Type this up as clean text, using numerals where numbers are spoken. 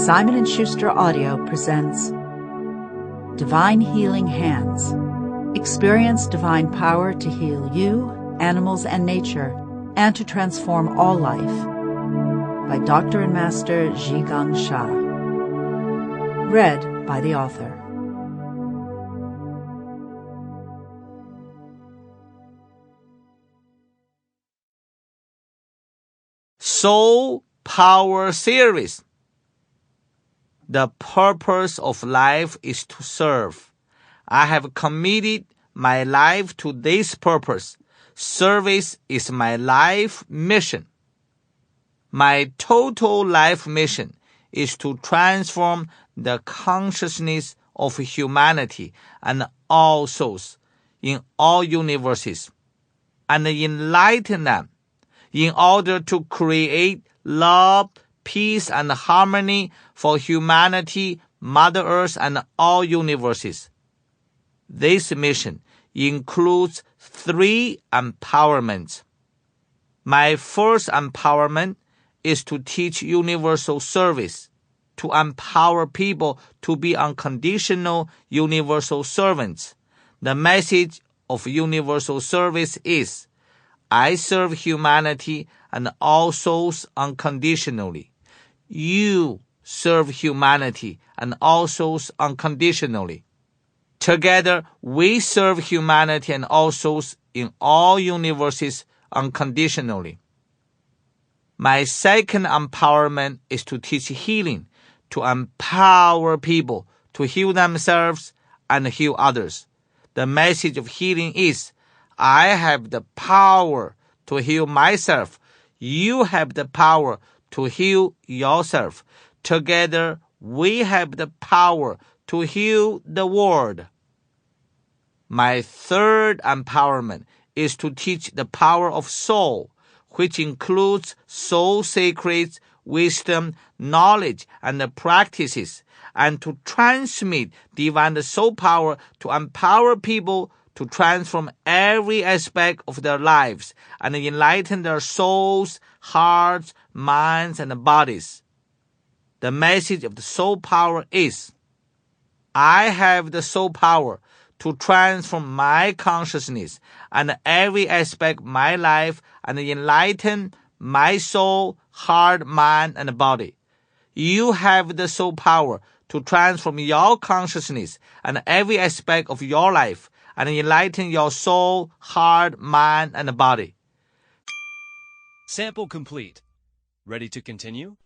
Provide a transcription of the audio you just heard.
Simon & Schuster Audio presents Divine Healing Hands. Experience divine power to heal you, animals, and nature, and to transform all life. By Dr. and Master Zhi Sha. Read by the author. Soul Power Series. The purpose of life is to serve. I have committed my life to this purpose. Service is my life mission. My total life mission is to transform the consciousness of humanity and all souls in all universes and enlighten them in order to create love, peace, and harmony for humanity, Mother Earth, and all universes. This mission includes 3 empowerments. My first empowerment is to teach universal service, to empower people to be unconditional universal servants. The message of universal service is, I serve humanity and all souls unconditionally. You serve humanity and all souls unconditionally. Together, we serve humanity and all souls in all universes unconditionally. My second empowerment is to teach healing, to empower people to heal themselves and heal others. The message of healing is, I have the power to heal myself. You have the power to heal yourself. Together, we have the power to heal the world. My third empowerment is to teach the power of soul, which includes soul secrets, wisdom, knowledge, and practices, and to transmit divine soul power to empower people to transform every aspect of their lives and enlighten their souls, hearts, minds, and bodies. The message of the soul power is, I have the soul power to transform my consciousness and every aspect of my life and enlighten my soul, heart, mind, and body. You have the soul power to transform your consciousness and every aspect of your life and enlighten your soul, heart, mind, and body. Sample complete. Ready to continue?